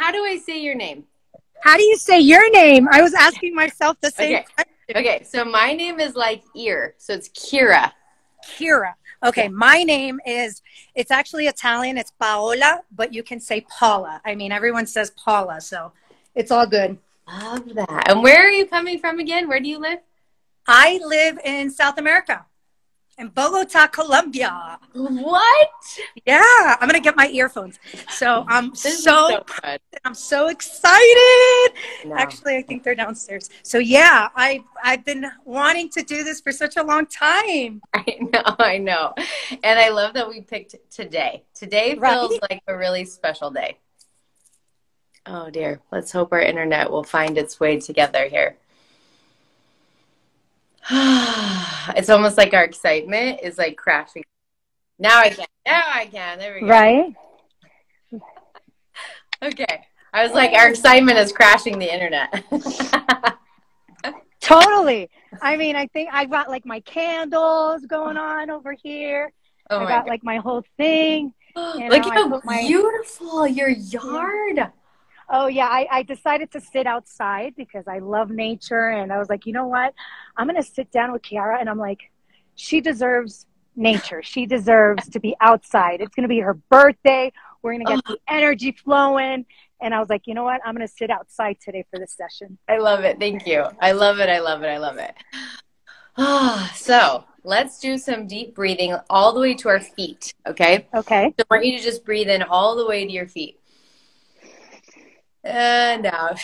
how do I say your name? How do you say your name? I was asking myself the same question. Okay, so my name is like ear, so it's Keira. Keira. Okay, my name is, it's actually Italian. It's Paola, but you can say Paula. I mean, everyone says Paula, so it's all good. Love that. And where are you coming from again? Where do you live? I live in South America, in Bogota, Colombia. What? Yeah, I'm gonna get my earphones. So This is so fun. I'm so excited. No. Actually, I think they're downstairs. So yeah, I've been wanting to do this for such a long time. I know. And I love that we picked today. Today feels like a really special day. Oh dear. Let's hope our internet will find its way together here. It's almost like our excitement is like crashing. Now I can. Now I can. There we go. Right? Okay. I was like, our excitement is crashing the internet. Totally. I mean, I think I got like my candles going on over here. Oh I got like my whole thing. Look how beautiful your yard. Oh yeah, I decided to sit outside because I love nature, and I was like, you know what? I'm gonna sit down with Keira, and I'm like, she deserves nature. She deserves to be outside. It's gonna be her birthday. We're gonna get the energy flowing. And I was like, you know what? I'm gonna sit outside today for this session. I love it. Thank you. I love it. I love it. I love it. So let's do some deep breathing all the way to our feet. Okay. Okay. So I want you to just breathe in all the way to your feet. And out.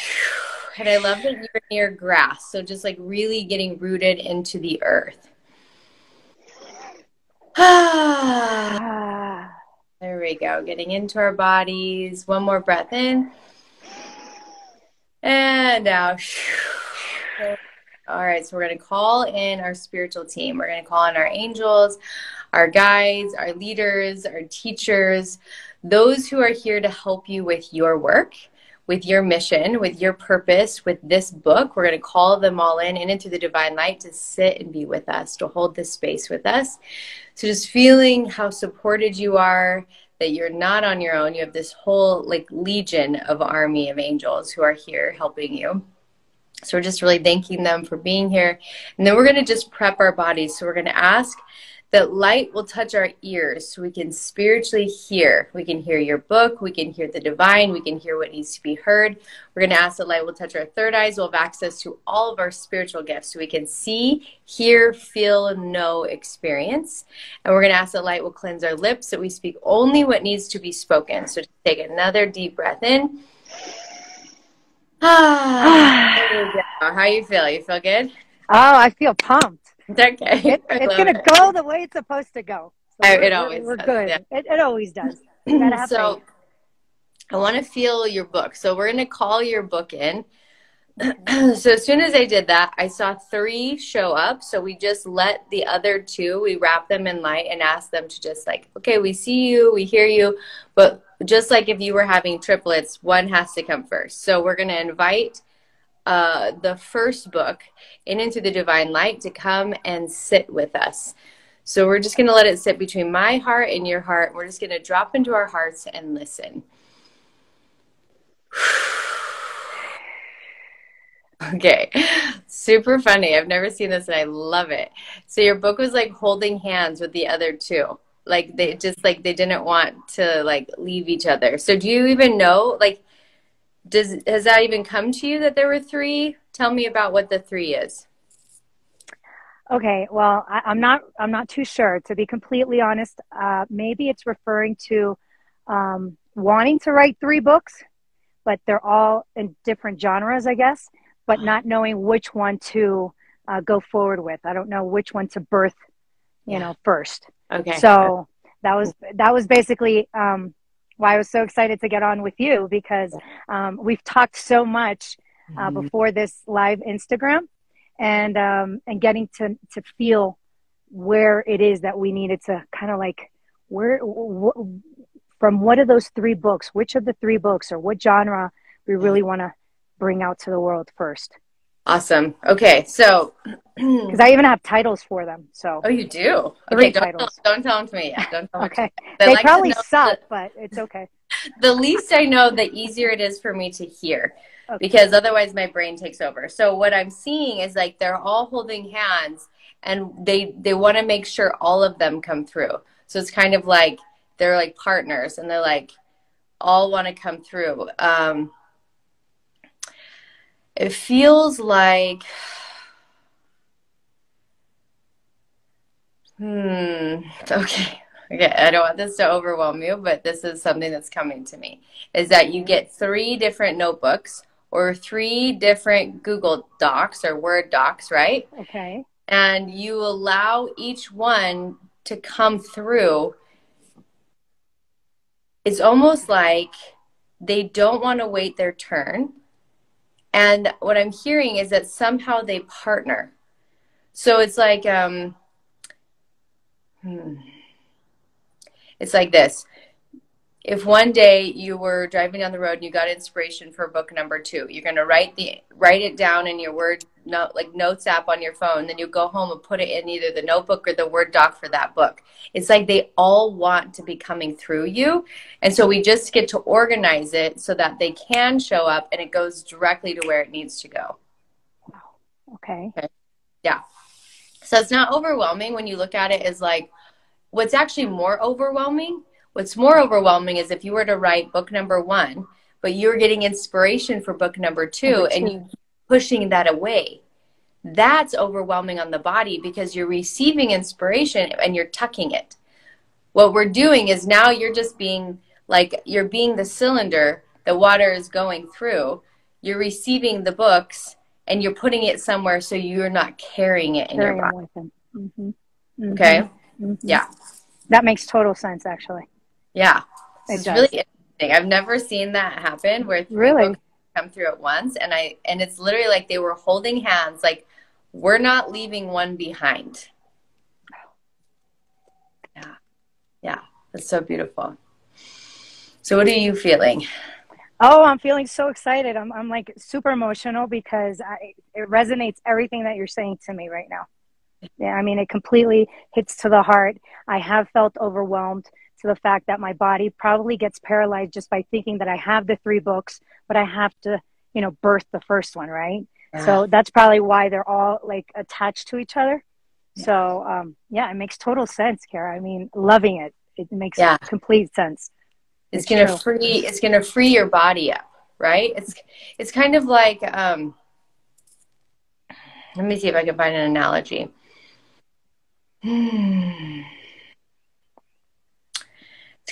And I love that you're near grass. So just like really getting rooted into the earth. There we go. Getting into our bodies. One more breath in. And out. All right. So we're going to call in our spiritual team. We're going to call in our angels, our guides, our leaders, our teachers, those who are here to help you with your work, with your mission, with your purpose, with this book. We're going to call them all in and into the divine light to sit and be with us, to hold this space with us. So just feeling how supported you are, that you're not on your own. You have this whole like legion of army of angels who are here helping you. So we're just really thanking them for being here. And then we're going to just prep our bodies. So we're going to ask that light will touch our ears so we can spiritually hear. We can hear your book. We can hear the divine. We can hear what needs to be heard. We're going to ask that light will touch our third eyes. We'll have access to all of our spiritual gifts so we can see, hear, feel, know, experience. And we're going to ask that light will cleanse our lips so we speak only what needs to be spoken. So just take another deep breath in. There you go. How you feel? You feel good? Oh, I feel pumped. Okay. It's going to go the way it's supposed to go. So it always we're does, good. yeah. It always does. You gotta have faith. I want to feel your book. So we're going to call your book in. So as soon as I did that, I saw 3 show up. So we just let the other 2, we wrap them in light and ask them to just like, okay, we see you, we hear you. But just like if you were having triplets, one has to come first. So we're going to invite the first book into the divine light to come and sit with us. So we're just going to let it sit between my heart and your heart. We're just going to drop into our hearts and listen. Okay, super funny. I've never seen this and I love it. So your book was like holding hands with the other 2. Like they just like they didn't want to like leave each other. So do you even know, like, has that even come to you that there were 3? Tell me about what the 3 is. Okay, well, I'm not too sure, to be completely honest. Maybe it's referring to wanting to write 3 books, but they're all in different genres, I guess, but not knowing which one to go forward with. I don't know which one to birth, you know, first. Okay. So that was basically why I was so excited to get on with you, because we've talked so much before this live Instagram, and getting to feel where it is that we needed to kind of like from what of those 3 books, which of the 3 books or what genre we really want to bring out to the world first. Awesome. Okay. So, Because I even have titles for them. So oh, you do? Okay. 3 titles. Don't tell them to me yet. Don't tell them to me Okay. yet. I They like to probably know suck, but it's okay. the least I know, the easier it is for me to hear Okay. because otherwise my brain takes over. So what I'm seeing is like they're all holding hands and they want to make sure all of them come through. So it's kind of like they're like partners and they're like all want to come through. It feels like okay. Okay, I don't want this to overwhelm you, but this is something that's coming to me. Is that you get 3 different notebooks or 3 different Google Docs or Word docs, right? Okay. And you allow each one to come through. It's almost like they don't want to wait their turn. And what I'm hearing is that somehow they partner. So it's like, it's like this. If one day you were driving down the road and you got inspiration for book number 2, you're going to write it down in your Word note, like notes app on your phone. Then you go home and put it in either the notebook or the Word doc for that book. It's like they all want to be coming through you. And so we just get to organize it so that they can show up and it goes directly to where it needs to go. Okay. Okay. Yeah. So it's not overwhelming when you look at it as like, what's actually more overwhelming? What's more overwhelming is if you were to write book number 1, but you're getting inspiration for book number 2 and you pushing that away. That's overwhelming on the body because you're receiving inspiration and you're tucking it. What we're doing is now you're just being like, you're being the cylinder the water is going through. You're receiving the books and you're putting it somewhere so you're not carrying it in your body. With them. Mm-hmm. Mm-hmm. Okay? Mm-hmm. Yeah. That makes total sense, actually. Yeah. It It's does. really interesting. I've never seen that happen where 3 Really? books come through at once. And it's literally like they were holding hands, like we're not leaving one behind. Yeah. Yeah. That's so beautiful. So what are you feeling? Oh, I'm feeling so excited. I'm like super emotional because it resonates everything that you're saying to me right now. Yeah, I mean, it completely hits to the heart. I have felt overwhelmed to the fact that my body probably gets paralyzed just by thinking that I have the 3 books, but I have to, birth the first one, right? Yeah. So that's probably why they're all like attached to each other. Yeah. So, yeah, it makes total sense, Keira. I mean, loving it. It makes complete sense. It's gonna free your body up, right? It's kind of like let me see if I can find an analogy. It's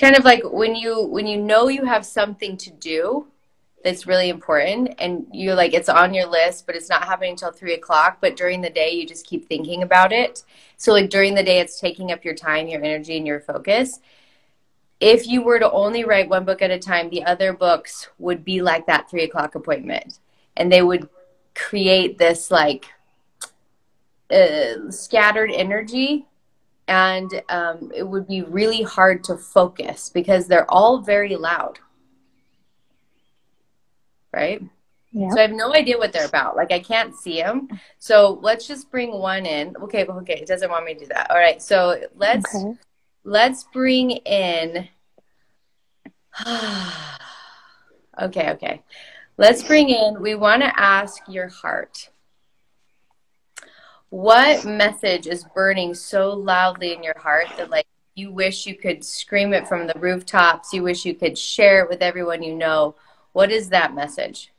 kind of like when you know you have something to do that's really important and you're like it's on your list but it's not happening until 3 o'clock, but during the day you just keep thinking about it. So like during the day it's taking up your time, your energy, and your focus. If you were to only write 1 book at a time, the other books would be like that 3 o'clock appointment. And they would create this like scattered energy. And it would be really hard to focus because they're all very loud. Right? Yeah. So I have no idea what they're about. Like I can't see them. So let's just bring one in. Okay. It doesn't want me to do that. All right. So let's bring in okay. Let's bring in, we want to ask your heart. What message is burning so loudly in your heart that like you wish you could scream it from the rooftops, you wish you could share it with everyone you know? What is that message?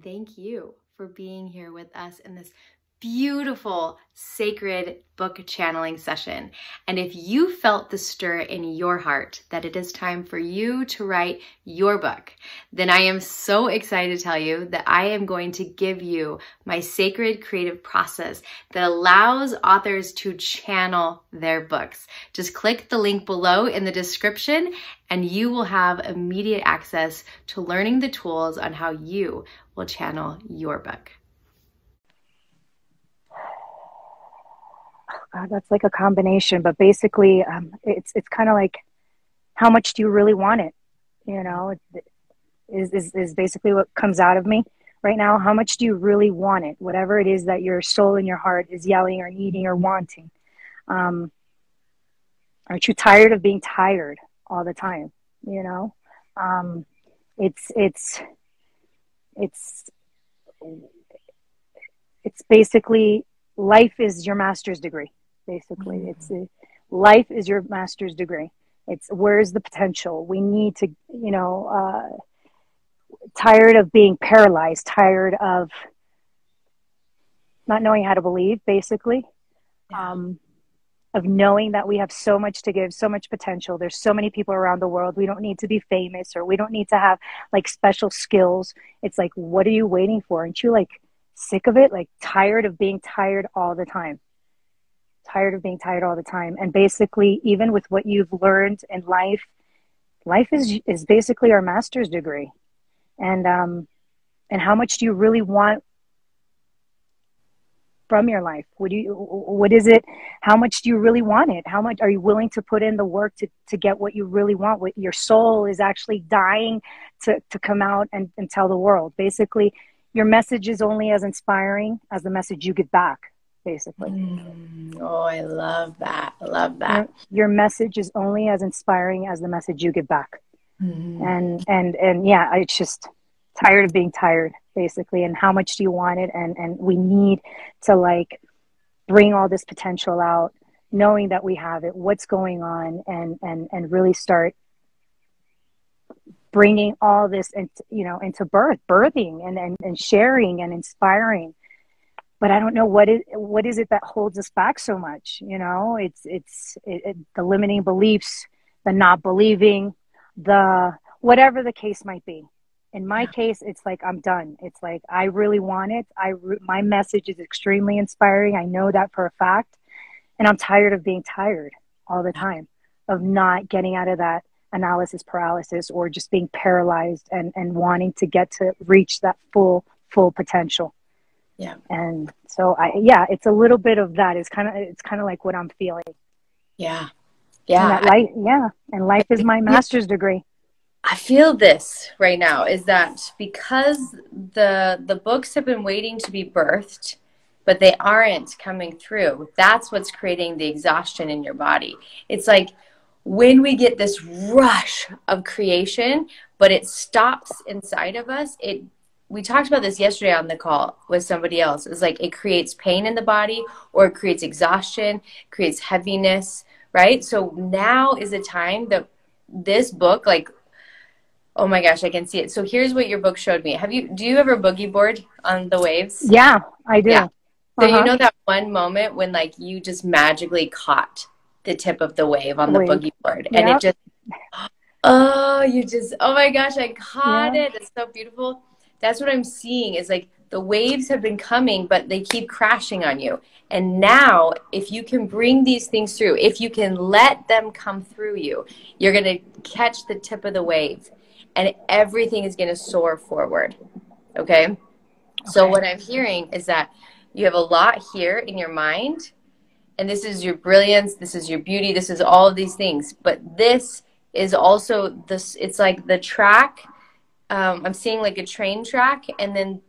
Thank you for being here with us in this beautiful, sacred book channeling session. And if you felt the stir in your heart that it is time for you to write your book, then I am so excited to tell you that I am going to give you my sacred creative process that allows authors to channel their books. Just click the link below in the description and you will have immediate access to learning the tools on how you will channel your book. That's like a combination, but basically it's kind of like, how much do you really want it? Is basically what comes out of me. right now? How much do you really want it? Whatever it is that your soul and your heart is yelling or needing or wanting. Um, aren't you tired of being tired all the time? You know, um, it's it's it's it's basically life is your master's degree. Basically, life is your master's degree. It's where's the potential? We need to, tired of being paralyzed, tired of not knowing how to believe, basically, Yeah. um, of knowing that we have so much to give, so much potential. There's so many people around the world. We don't need to be famous or we don't need to have like special skills. It's like, what are you waiting for? Aren't you like sick of it? Like tired of being tired all the time? Tired of being tired all the time. And basically, even with what you've learned in life, life is basically our master's degree. And how much do you really want from your life? What is it? How much do you really want it? How much are you willing to put in the work to get what you really want? What your soul is actually dying to come out and tell the world. Basically, your message is only as inspiring as the message you get back, basically. Oh, I love that. I love that. Your message is only as inspiring as the message you get back. And yeah, it's just tired of being tired, basically. And how much do you want it? And we need to like bring all this potential out, knowing that we have it, what's going on, and really start bringing all this into birthing and sharing and inspiring. But I don't know what is it that holds us back so much. It's the limiting beliefs, the not believing, the whatever the case might be. In my case, it's like I'm done. It's like I really want it. My message is extremely inspiring. I know that for a fact, and I'm tired of being tired all the time, of not getting out of that analysis paralysis or just being paralyzed and wanting to get to reach that full potential. Yeah. And so it's a little bit of that. It's kind of like what I'm feeling. Yeah. And Yeah. that life is my master's degree. I feel this right now is that because the books have been waiting to be birthed, but they aren't coming through. That's what's creating the exhaustion in your body. It's like when we get this rush of creation, but it stops inside of us, we talked about this yesterday on the call with somebody else. It's like it creates pain in the body or it creates exhaustion, creates heaviness, right? So now is a time that this book, like, oh my gosh, I can see it. So here's what your book showed me. Do you ever boogie board on the waves? Yeah, I do. Yeah. So you know that one moment when like you just magically caught the tip of the wave on the boogie board and it just, oh my gosh, I caught it. It's so beautiful. That's what I'm seeing is like the waves have been coming, but they keep crashing on you. And now if you can bring these things through, if you can let them come through you, you're going to catch the tip of the wave and everything is going to soar forward. Okay. So what I'm hearing is that you have a lot here in your mind, and this is your brilliance, this is your beauty, this is all of these things. But this is also this. It's like the track. I'm seeing like a train track, and then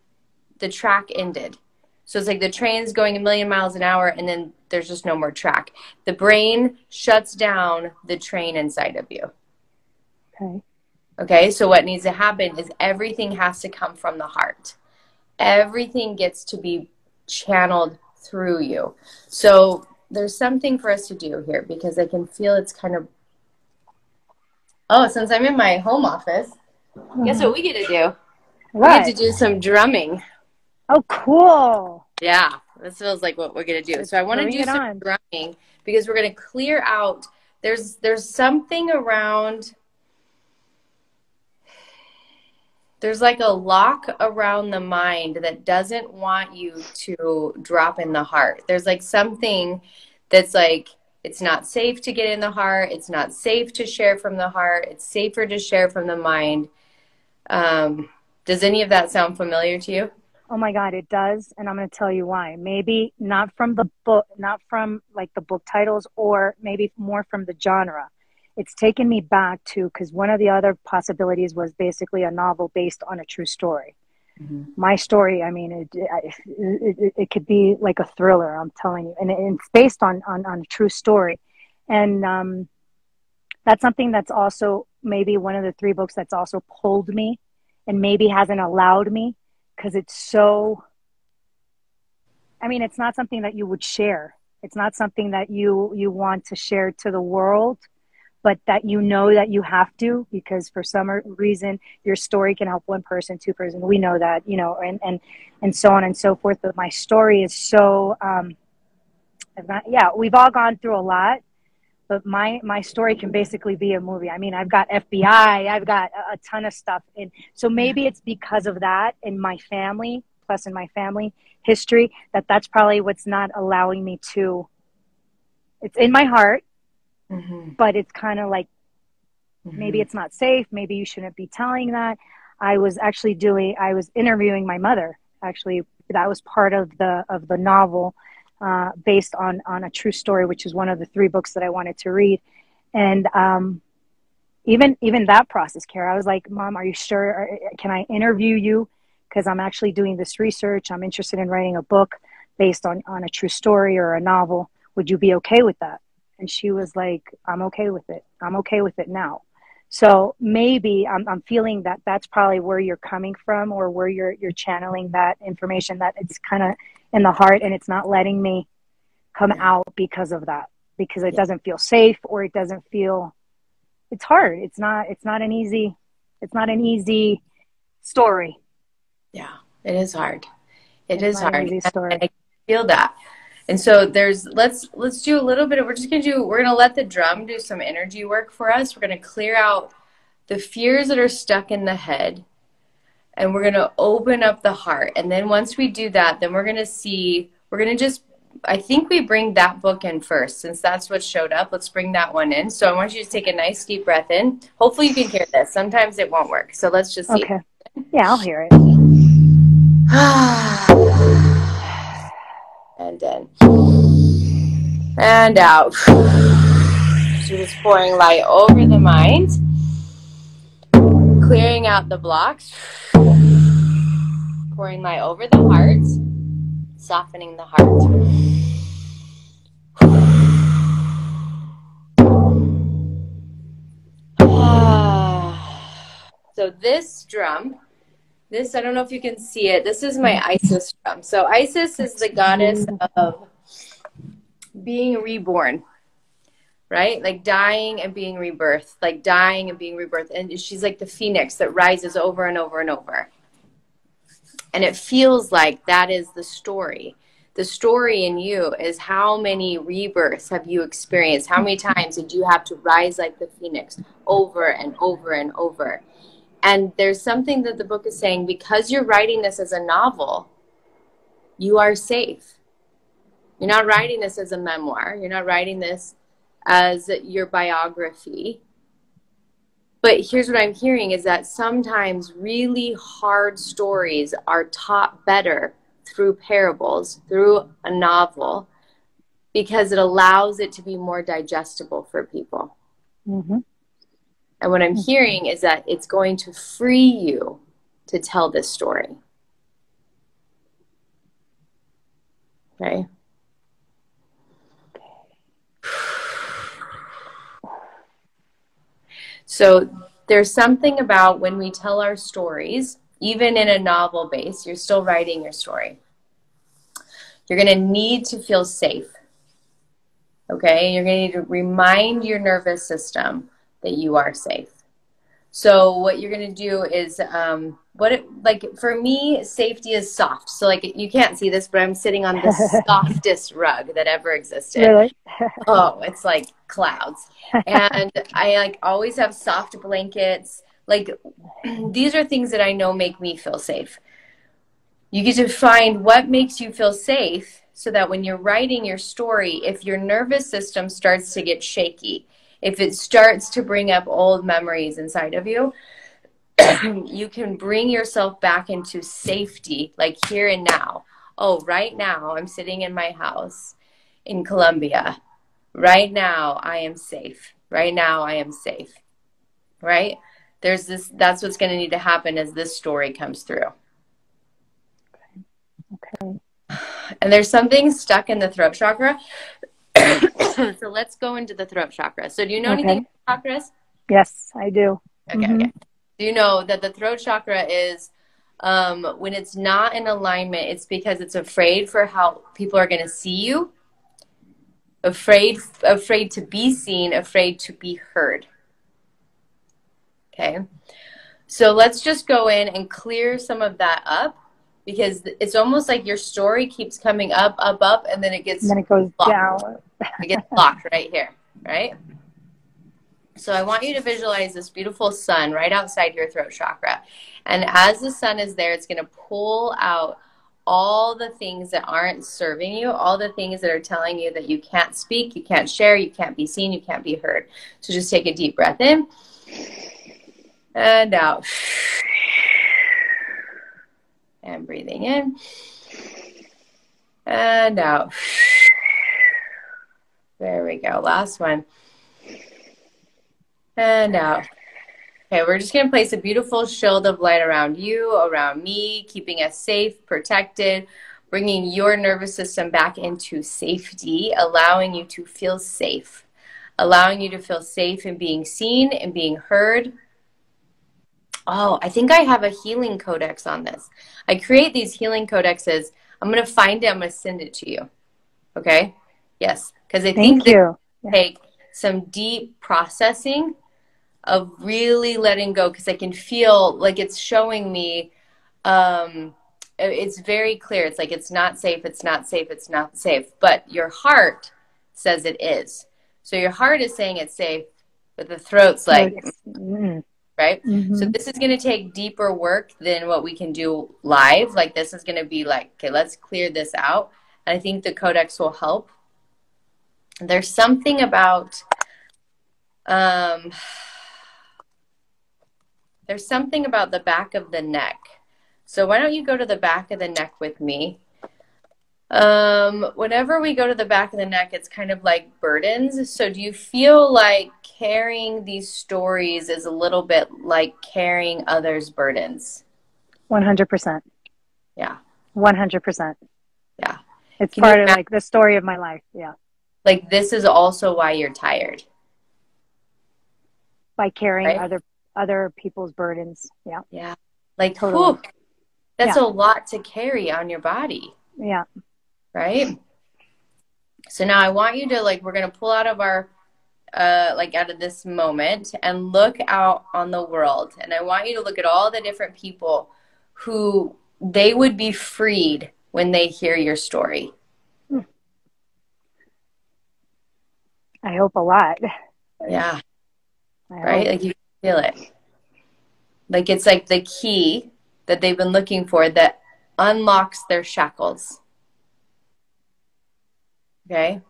the track ended. So it's like the train's going a million miles an hour, and then there's just no more track. The brain shuts down the train inside of you. Okay. So what needs to happen is everything has to come from the heart. Everything gets to be channeled through you. So there's something for us to do here because I can feel it's kind of, since I'm in my home office, guess what we get to do? We get to do some drumming. Oh, cool. Yeah, this feels like what we're going to do. So I want to do some drumming because we're going to clear out. There's something around. There's like a lock around the mind that doesn't want you to drop in the heart. There's like something that's like, it's not safe to get in the heart. It's not safe to share from the heart. It's safer to share from the mind. Does any of that sound familiar to you? Oh my God, it does. And I'm going to tell you why. Maybe not from the book, not from like the book titles, or maybe more from the genre. It's taken me back to, because one of the other possibilities was basically a novel based on a true story. My story, I mean, it could be like a thriller, I'm telling you. And it's based on a true story. And that's something that's also maybe one of the three books that's also pulled me and maybe hasn't allowed me, because it's so, I mean, it's not something that you would share. It's not something that you want to share to the world, but that you know that you have to, because for some reason your story can help one person, two person. We know that, you know, and so on and so forth. But my story is so, yeah, we've all gone through a lot, but my story can basically be a movie. I mean, I've got FBI, I've got a ton of stuff, and so maybe it's because of that in my family, plus in my family history, that's probably what's not allowing me to. It's in my heart, but it's kind of like, maybe it's not safe. Maybe you shouldn't be telling that. I was interviewing my mother. Actually, that was part of the novel, based on a true story, which is one of the three books that I wanted to read. And even that process, Keira, I was like, Mom, are you sure? Can I interview you? Because I'm actually doing this research. I'm interested in writing a book based on a true story or a novel. Would you be okay with that? And she was like, I'm okay with it. I'm okay with it now. So maybe I'm feeling that that's probably where you're coming from, or where you're channeling that information, that it's kind of in the heart and it's not letting me come out because of that, because it doesn't feel safe, or it doesn't feel, it's hard. It's not an easy story. Yeah, it is hard. It It's is not an hard. easy And story. I feel that. And so let's do a little bit of, we're gonna let the drum do some energy work for us. We're gonna clear out the fears that are stuck in the head, and we're gonna open up the heart. And then once we do that, then we're gonna just, I think we bring that book in first, since that's what showed up. Let's bring that one in. So I want you to take a nice deep breath in. Hopefully you can hear this. Sometimes it won't work. So let's just see. Okay. Yeah, I'll hear it. And in. And out. So just pouring light over the mind, clearing out the blocks, pouring light over the heart, softening the heart. So this drum, I don't know if you can see it. This is my Isis drum. So Isis is the goddess of being reborn, right? Like dying and being rebirthed, like dying and being rebirthed. And she's like the phoenix that rises over and over and over. And it feels like that is the story. The story in you is, how many rebirths have you experienced? How many times did you have to rise like the phoenix over and over and over? And there's something that the book is saying, because you're writing this as a novel, you are safe. You're not writing this as a memoir. You're not writing this as your biography. But here's what I'm hearing is that sometimes really hard stories are taught better through parables, through a novel, because it allows it to be more digestible for people. Mm-hmm. And what I'm hearing is that it's going to free you to tell this story. Okay? So there's something about when we tell our stories, even in a novel base, you're still writing your story. You're going to need to feel safe. Okay? You're going to need to remind your nervous system that you are safe. So what you're going to do is, like for me, safety is soft. So like, you can't see this, but I'm sitting on the softest rug that ever existed. Really? Oh, it's like clouds. And I like always have soft blankets. Like these are things that I know make me feel safe. You get to find what makes you feel safe, so that when you're writing your story, if your nervous system starts to get shaky, if it starts to bring up old memories inside of you, you can bring yourself back into safety, like here and now. Oh, right now I'm sitting in my house in Colombia. Right now I am safe. Right now I am safe. Right? That's what's going to need to happen as this story comes through. Okay. And there's something stuck in the throat chakra. So let's go into the throat chakra. So do you know anything Okay. about chakras? Yes, I do. Okay, okay. Do you know that the throat chakra is when it's not in alignment, it's because it's afraid for how people are going to see you, afraid to be seen, afraid to be heard. Okay. So let's just go in and clear some of that up because it's almost like your story keeps coming up, up, up, and then it And gets then it goes blocked. down. It gets blocked right here, right? So I want you to visualize this beautiful sun right outside your throat chakra. And as the sun is there, it's going to pull out all the things that aren't serving you, all the things that are telling you that you can't speak, you can't share, you can't be seen, you can't be heard. So just take a deep breath in and out. And breathing in and out. There we go. Last one. And out. Okay, we're just going to place a beautiful shield of light around you, around me, keeping us safe, protected, bringing your nervous system back into safety, allowing you to feel safe, allowing you to feel safe in being seen and being heard. Oh, I think I have a healing codex on this. I create these healing codexes. I'm going to find it. I'm going to send it to you. Okay? Yes, because I think Thank you. this take some deep processing of really letting go, because I can feel like it's showing me it's very clear. It's like it's not safe, it's not safe, it's not safe. But your heart says it is. So your heart is saying it's safe, but the throat's like, right? So this is going to take deeper work than what we can do live. Like this is going to be like, okay, let's clear this out. And I think the codex will help. There's something about there's something about the back of the neck. So why don't you go to the back of the neck with me? Whenever we go to the back of the neck, it's kind of like burdens. So do you feel like carrying these stories is a little bit like carrying others' burdens? 100%. Yeah. 100%. Yeah. It's part of like the story of my life. Yeah. Like this is also why you're tired. By carrying right? other people's burdens. Yeah. Yeah. Like, totally. Whew, that's a lot to carry on your body. Yeah. Right? So now I want you to we're going to pull out of our, out of this moment and look out on the world. And I want you to look at all the different people who they would be freed when they hear your story. I hope a lot. Yeah. Right? Like you feel it. Like it's like the key that they've been looking for that unlocks their shackles. Okay?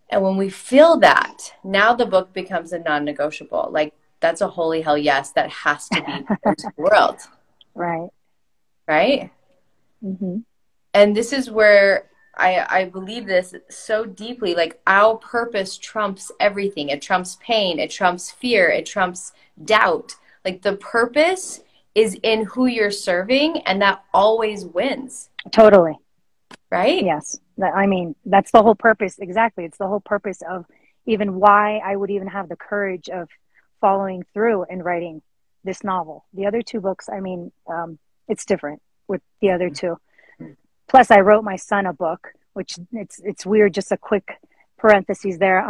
And when we feel that, now the book becomes a non-negotiable. Like that's a holy hell yes, that has to be into the world. Right. Right? Mm-hmm. And this is where I believe this so deeply. Like our purpose trumps everything. It trumps pain. It trumps fear. It trumps doubt. Like the purpose is in who you're serving, and that always wins. Totally. Right? Yes. I mean, that's the whole purpose. Exactly. It's the whole purpose of even why I would even have the courage of following through and writing this novel. The other two books, I mean, it's different with the other two. Plus, I wrote my son a book, which it's weird. Just a quick parentheses there.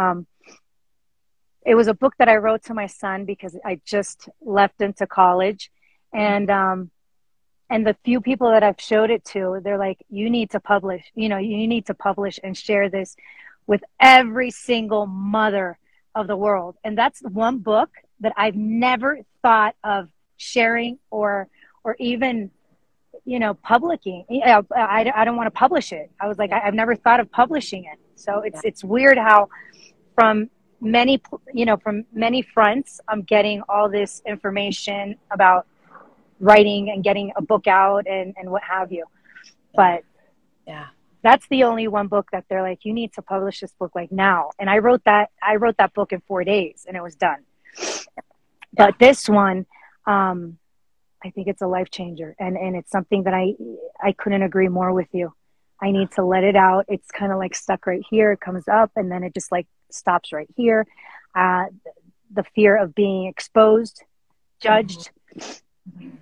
It was a book that I wrote to my son because I just left into college, and the few people that I've showed it to, they're like, "You need to publish. You need to publish and share this with every single mother of the world." And that's one book that I've never thought of sharing or even publishing. I don't want to publish it. I was like, I've never thought of publishing it. So it's weird how from many fronts, I'm getting all this information about writing and getting a book out and what have you. But that's the only one book that they're like, you need to publish this book like now. And I wrote that book in 4 days and it was done. But this one, I think it's a life changer, and it's something that I couldn't agree more with you. I need to let it out. It's kind of like stuck right here. It comes up and then it just like stops right here. Uh, the fear of being exposed, judged,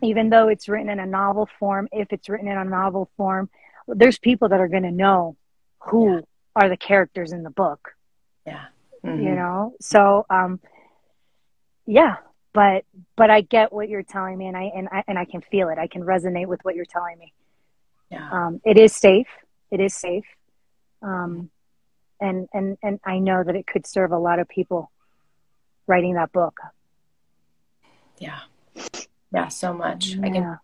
even though it's written in a novel form, if it's written in a novel form, there's people that are going to know who are the characters in the book. Yeah. You know? So, yeah, but I get what you're telling me, and I can feel it. I can resonate with what you're telling me. Yeah. It is safe. It is safe. And I know that it could serve a lot of people writing that book. Yeah. Yeah, so much. Yeah.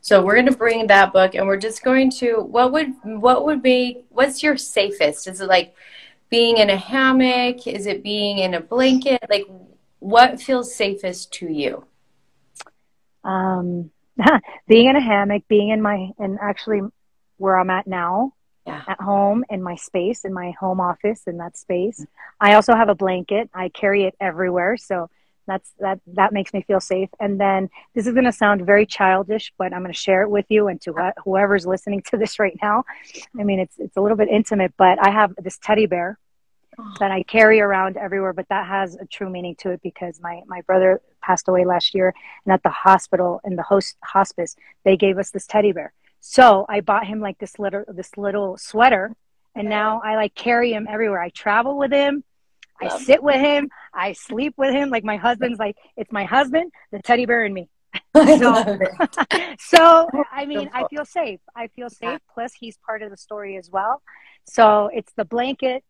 So we're going to bring that book, and we're just going to, what's your safest? Is it like being in a hammock? Is it being in a blanket? Like, what feels safest to you? Being in a hammock, being and actually where I'm at now, Yeah. at home, in my space, in my home office, in that space. I also have a blanket. I carry it everywhere. So that makes me feel safe. And then this is going to sound very childish, but I'm going to share it with you and to whoever's listening to this right now. I mean, it's a little bit intimate, but I have this teddy bear that I carry around everywhere, but that has a true meaning to it because my brother passed away last year, and at the hospital, in the hospice, they gave us this teddy bear. So I bought him like this little sweater, and now I like carry him everywhere. I travel with him. I sit with him. I sleep with him. Like my husband's like, it's my husband, the teddy bear, and me. So I mean, I feel safe. I feel safe. Plus, he's part of the story as well. So it's the blanket,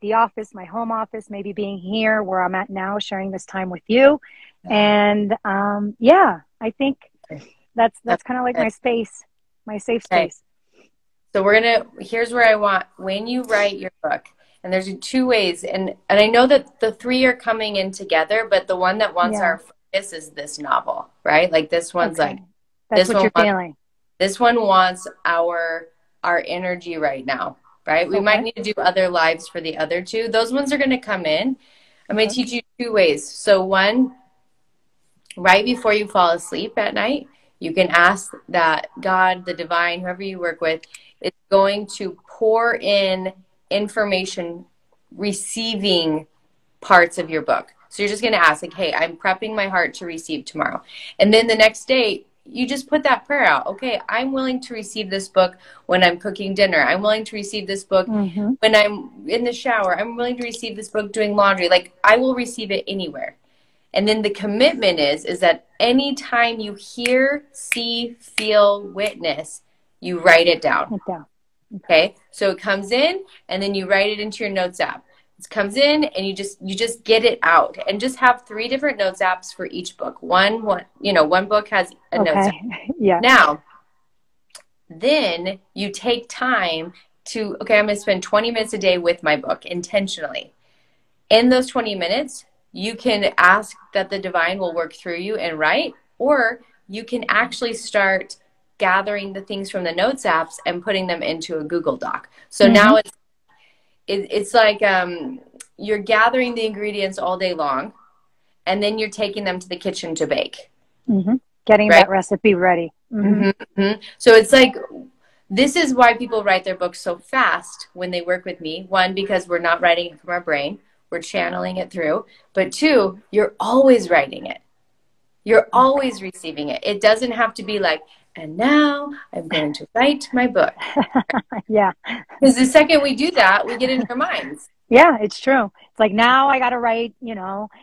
the office, my home office, maybe being here where I'm at now, sharing this time with you. And yeah, I think that's kind of like my space, my safe space. So here's where I want, when you write your book, and there's two ways, and I know that the three are coming in together, but the one that wants our focus is this novel, right? Like this one's like, that's what you're feeling. This one wants our energy right now, right? We might need to do other lives for the other two. Those ones are going to come in. I'm going to teach you two ways. So one, right before you fall asleep at night, you can ask that God, the divine, whoever you work with, is going to pour in information, receiving parts of your book. So you're just going to ask, like, hey, I'm prepping my heart to receive tomorrow. And then the next day, you just put that prayer out. Okay, I'm willing to receive this book when I'm cooking dinner. I'm willing to receive this book when I'm in the shower. I'm willing to receive this book doing laundry. Like, I will receive it anywhere. And then the commitment is that anytime you hear, see, feel, witness, you write it down. Okay, so it comes in, and then you write it into your notes app. It comes in, and you just get it out, and just have 3 different notes apps for each book. One book has a notes app. Yeah. Now, then you take time to, okay, I'm going to spend 20 minutes a day with my book intentionally. In those 20 minutes, you can ask that the divine will work through you and write, or you can actually start gathering the things from the notes apps and putting them into a Google Doc. So now it's like you're gathering the ingredients all day long, and then you're taking them to the kitchen to bake. Getting that recipe ready. So it's like, this is why people write their books so fast when they work with me. One, because we're not writing it from our brain. We're channeling it through. But 2, you're always writing it. You're always receiving it. It doesn't have to be like, and now I'm going to write my book. Yeah. Because the second we do that, we get in our minds. Yeah, it's true. It's like, now I got to write,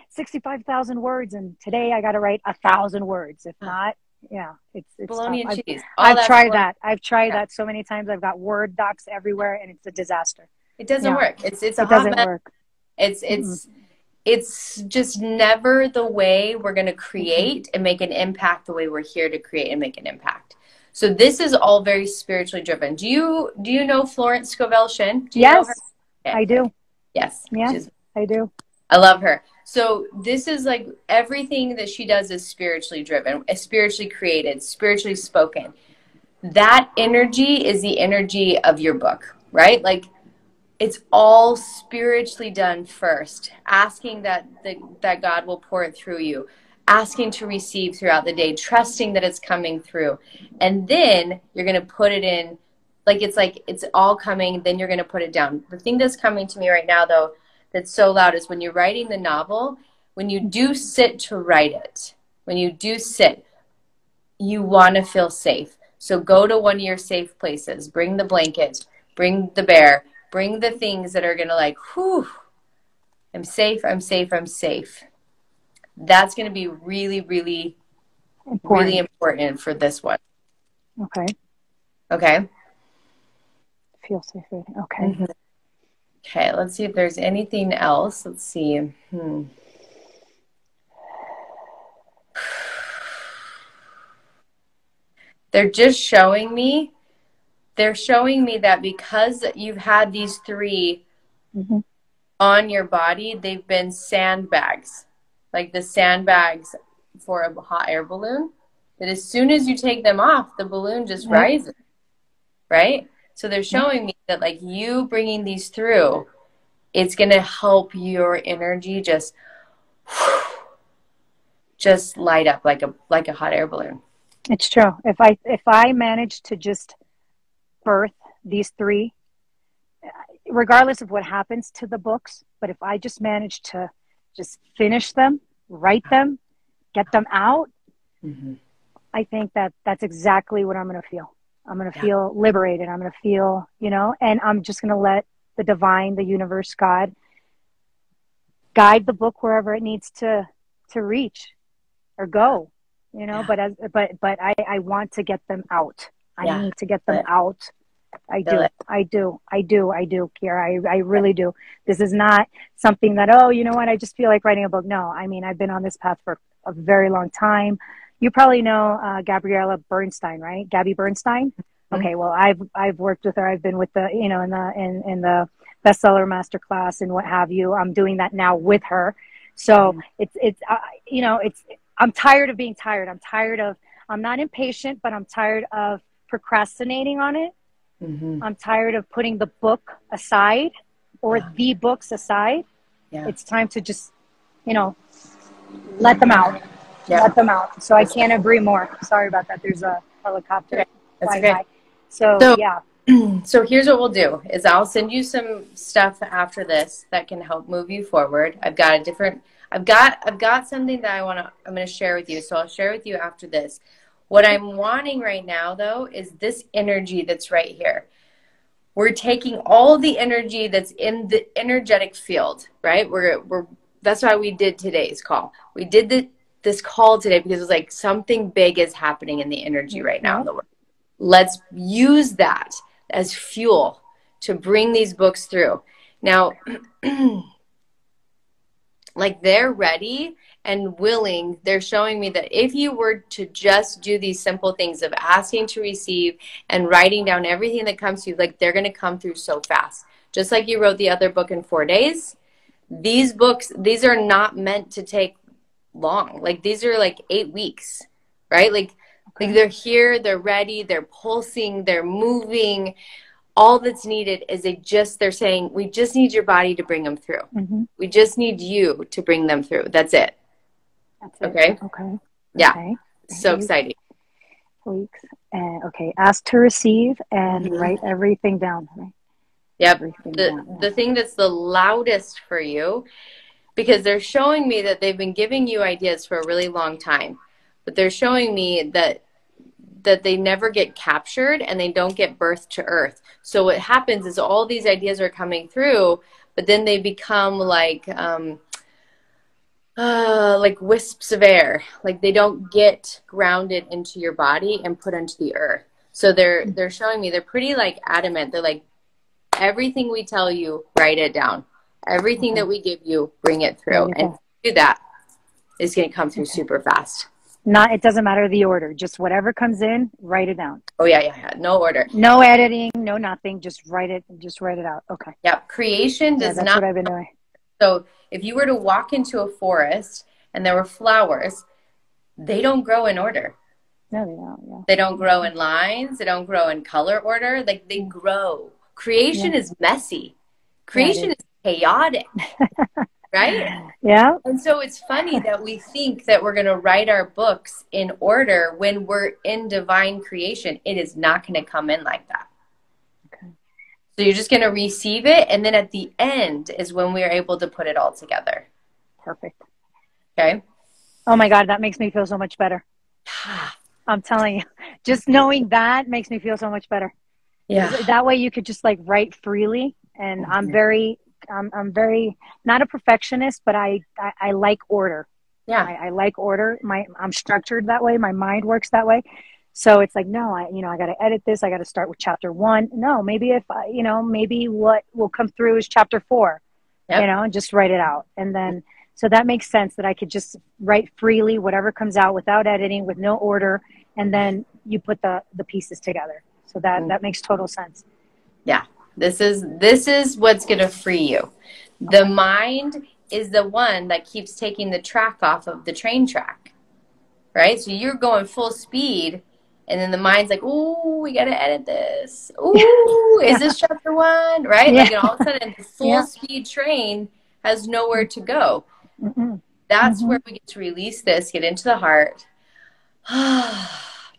65,000 words, and today I got to write 1,000 words. If not, it's bologna and cheese. I've tried that. I've tried that so many times. I've got Word docs everywhere, and it's a disaster. It doesn't work. It doesn't work. It's just never the way we're going to create and make an impact the way we're here to create and make an impact. So this is all very spiritually driven. Do you know Florence Scovel Shin? Yes, I do. Yes. Yeah, I do. I love her. So this is like, everything that she does is spiritually driven, spiritually created, spiritually spoken. That energy is the energy of your book, right? Like, it's all spiritually done first, asking that God will pour it through you, asking to receive throughout the day, trusting that it's coming through. And then you're going to put it in, like it's all coming, then you're going to put it down. The thing that's coming to me right now, though, that's so loud is when you're writing the novel, when you do sit to write it, when you do sit, you want to feel safe. So go to one of your safe places. Bring the blanket, bring the bear, bring the things that are going to like, whew, I'm safe, I'm safe, I'm safe. That's going to be really, really, really important for this one. Okay. Okay. Feel safe. Okay. Mm-hmm. Okay, let's see if there's anything else. Let's see. They're just showing me, that because you've had these 3 on your body, they've been sandbags, like the sandbags for a hot air balloon, that as soon as you take them off, the balloon just rises, right? So they're showing me that like you bringing these through, it's going to help your energy just light up like a hot air balloon. It's true. If I manage to just birth these 3, regardless of what happens to the books, but if I just manage to just finish them, write them, get them out, I think that's exactly what I'm going to feel. I'm going to feel liberated. I'm going to feel, and I'm just going to let the divine, the universe, God, guide the book wherever it needs to reach or go, but I want to get them out. I need to get them out. I do, Keira. I really do. This is not something that, I just feel like writing a book. No, I mean, I've been on this path for a very long time. You probably know Gabriella Bernstein, right? Gabby Bernstein. Okay, well, I've worked with her. I've been with the, in the bestseller masterclass and what have you. I'm doing that now with her. So I'm tired of being tired. I'm not impatient, but I'm tired of procrastinating on it. I'm tired of putting the book aside or the books aside. It's time to just, let them out. Let them out. So I can't agree more. Sorry about that. There's a helicopter. That's okay. By. So yeah. So here's what we'll do is I'll send you some stuff after this that can help move you forward. I've got something that I'm going to share with you. So I'll share with you after this. What I'm wanting right now, though, is this energy that's right here. We're taking all the energy that's in the energetic field, right? That's why we did today's call. We did this call today because it was like something big is happening in the energy right now in the world. Let's use that as fuel to bring these books through. Now, like they're ready and willing. They're showing me that if you were to just do these simple things of asking to receive and writing down everything that comes to you, like they're going to come through so fast. Just like you wrote the other book in 4 days, these books, these are not meant to take long. Like these are like 8 weeks, right? Like they're here, they're ready, they're pulsing, they're moving. All that's needed is they're saying, we just need your body to bring them through. We just need you to bring them through. That's it. Okay. Yeah. Okay. So exciting. Weeks. Okay. Ask to receive and write everything down. Right? Yep. The thing that's the loudest for you, because they're showing me that they've been giving you ideas for a really long time, but they're showing me that they never get captured and they don't get birthed to earth. So what happens is all these ideas are coming through, but then they become like wisps of air. Like they don't get grounded into your body and put into the earth. So they're showing me they're pretty like adamant. They're like, everything we tell you, write it down. Everything that we give you, bring it through. And to do that, it's going to come through super fast. It doesn't matter the order. Just whatever comes in, write it down. Oh yeah. No order. No editing, no nothing. Just write it out. Okay. Yep. Creation does not. That's what I've been doing. So if you were to walk into a forest and there were flowers, they don't grow in order. No, they don't. Yeah. They don't grow in lines. They don't grow in color order. Like they grow. Creation is messy. Creation is chaotic. right? Yeah. And so it's funny that we think that we're going to write our books in order when we're in divine creation. It is not going to come in like that. Okay. So you're just going to receive it. And then at the end is when we are able to put it all together. Perfect. Okay. Oh my God, that makes me feel so much better. I'm telling you, just knowing that makes me feel so much better. Yeah. That way you could just like write freely. And I'm very not a perfectionist, but I like order. Yeah. I like order. I'm structured that way. My mind works that way. So it's like, no, I got to edit this. I got to start with chapter 1. No, maybe maybe what will come through is chapter 4, Yep. and just write it out. And then, so that makes sense that I could just write freely, whatever comes out without editing, with no order. And then you put the pieces together. So that makes total sense. Yeah. This is what's going to free you. The mind is the one that keeps taking the track off of the train track, right? So you're going full speed, and then the mind's like, "Ooh, we got to edit this. Ooh, is this chapter 1?" Right? Yeah. Like, and all of a sudden, the full speed train has nowhere to go. Mm-hmm. That's where we get to release this, get into the heart.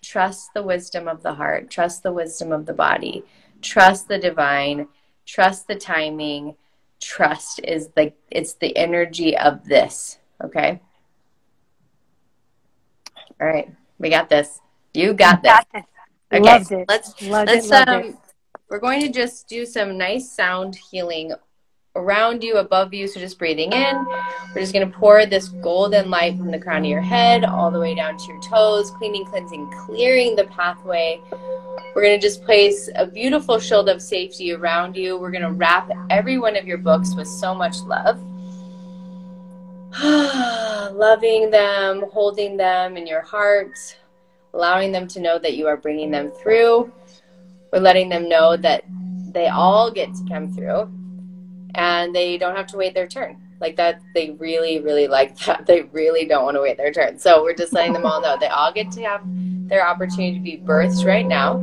Trust the wisdom of the heart. Trust the wisdom of the body. Trust the divine. Trust the timing. Trust is it's the energy of this. Okay. All right. We got this. You got this. Okay. Loved it. Let's we're going to just do some nice sound healing around you, above you. So just breathing in. We're just going to pour this golden light from the crown of your head all the way down to your toes, cleaning, cleansing, clearing the pathway. We're going to just place a beautiful shield of safety around you. We're going to wrap every one of your books with so much love. Loving them, holding them in your heart, allowing them to know that you are bringing them through. We're letting them know that they all get to come through and they don't have to wait their turn. Like that, they really, really like that. They really don't want to wait their turn. So we're just letting them all know they all get to have their opportunity to be birthed right now.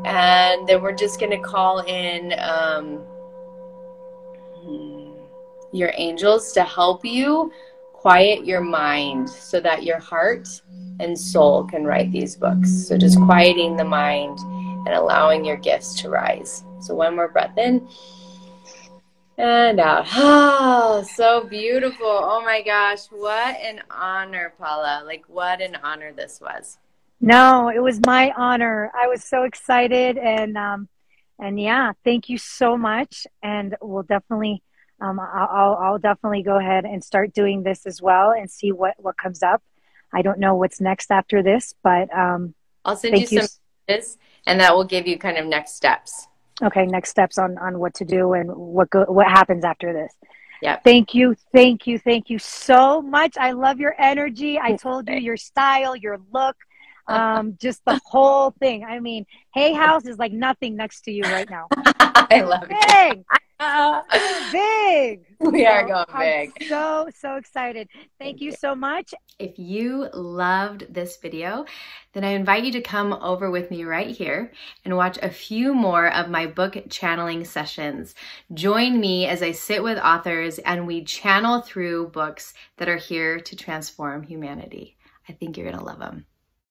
And then we're just going to call in your angels to help you quiet your mind so that your heart and soul can write these books. So just quieting the mind and allowing your gifts to rise. So one more breath in and out. Oh, so beautiful. Oh my gosh. What an honor, Paula. Like what an honor this was. No, it was my honor. I was so excited, and yeah, thank you so much. And we'll definitely, I'll definitely go ahead and start doing this as well and see what comes up. I don't know what's next after this, but I'll send you some messages, and that will give you kind of next steps. Okay, next steps on what to do and what happens after this. Yeah. Thank you so much. I love your energy. I told you, your style, your look. Just the whole thing. I mean, Hay House is like nothing next to you right now. I love it. Big. We are going big. I'm so excited. Thank you so much. If you loved this video, then I invite you to come over with me right here and watch a few more of my book channeling sessions. Join me as I sit with authors and we channel through books that are here to transform humanity. I think you're going to love them.